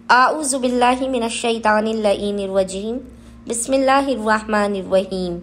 आऊज़ु बिल्लाहि मिनश्शैतानिर रजीम बिस्मिल्लाहिर रहमानिर रहीम।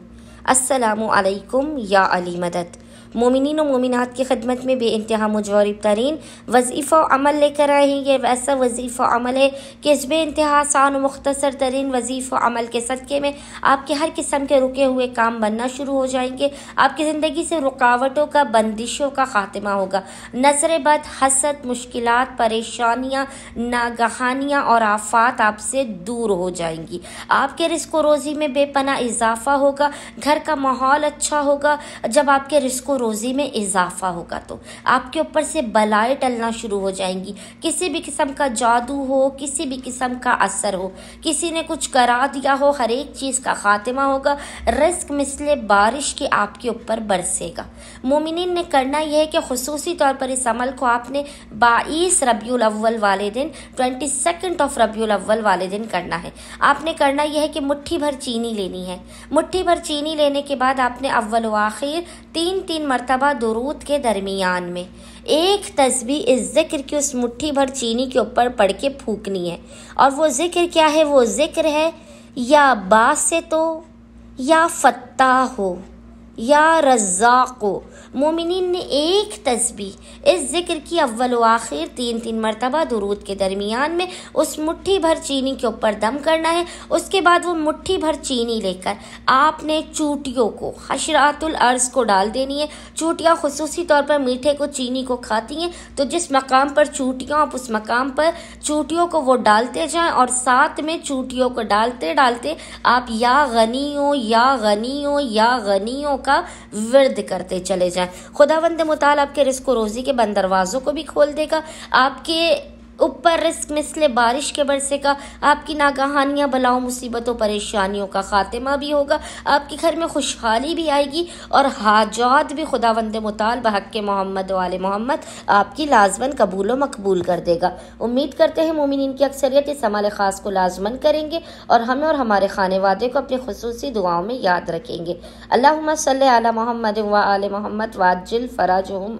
अस्सलामु अलैकुम या अली मदद। मोमिनीन व मोमिनात की खिदमत में बेइंतहा मुजवरिब तरीन वज़ीफ़ा अमल लेकर आए हैं। ये वैसा वज़ीफ़ा अमल है कि इस बेइंतहा आसान और मुख्तसर तरीन वज़ीफ़ा अमल के सदक़े में आपके हर किस्म के रुके हुए काम बनना शुरू हो जाएंगे। आपकी ज़िंदगी से रुकावटों का, बंदिशों का ख़ात्मा होगा। नज़र बद, हसद, मुश्किलात, परेशानियाँ, नागहानियाँ और आफात आपसे दूर हो जाएंगी। आपके रिस्क व रोज़ी में बेपना इजाफ़ा होगा। घर का माहौल अच्छा होगा। जब आपके रिस्क रोज़ी में इजाफा होगा तो आपके ऊपर से बलाएं टलना शुरू हो जाएंगी। किसी भी किस्म का जादू हो, किसी भी किस्म का असर हो, किसी ने कुछ करा दिया हो, हर एक चीज़ का खात्मा होगा। रिस्क मिसले बारिश के आपके ऊपर बरसेगा। मोमिनीन ने करना यह है कि खुसूसी तौर पर इस अमल को आपने 22 रबीउल अव्वल वाले दिन, 22 रबीउल अव्वल वाले दिन करना है। आपने करना यह है कि मुट्ठी भर चीनी लेनी है। मुट्ठी भर चीनी लेने के बाद आपने अव्वल व आखिर 3 मरतबा दुरूद के दरमियान में एक तस्बीह इस जिक्र की उस मुट्ठी भर चीनी के ऊपर पढ़ के फूकनी है। और वो जिक्र क्या है? वो जिक्र है या बासितो, या फत्ताहो, या रज़्ज़ाक़ो। मोमिनीन ने एक तस्बीह इस जिक्र की अव्वल व आखिर 3 मरतबा दुरूद के दरमियान में उस मुट्ठी भर चीनी के ऊपर दम करना है। उसके बाद वो मुट्ठी भर चीनी लेकर आपने चूटियों को, हशरातुल अर्ज़ को डाल देनी है। चूटियाँ खुसूसी तौर पर मीठे को, चीनी को खाती हैं, तो जिस मकाम पर चूटियाँ, आप उस मकाम पर चूटियों को वो डालते जाएं और साथ में चूटियों को डालते डालते आप या गनियों या गनियों या गनियों का विर्द करते चले जाएं। खुदावंद मुताल आपके रिस्क व रोज़ी के बंद दरवाज़ों को भी खोल देगा। आपके ऊपर रिस्क मिसले बारिश के बरसेगा। आपकी नागहानियाँ, बलाओं, मुसीबतों, परेशानियों का खात्मा भी होगा। आपके घर में खुशहाली भी आएगी और हाजात भी खुदावंद मुताल बहक़ मोहम्मद वाले मोहम्मद आपकी लाजमन कबूल व मकबूल कर देगा। उम्मीद करते हैं मोमिनीन की अक्सरियत इस अमल ख़ास को लाजमन करेंगे और हमें और हमारे खानेवादे को अपनी खुसूसी दुआओं में याद रखेंगे। अल्लाहुम्मा सल्ली अला मोहम्मद व आले मोहम्मद वाजिल फराजुहुम।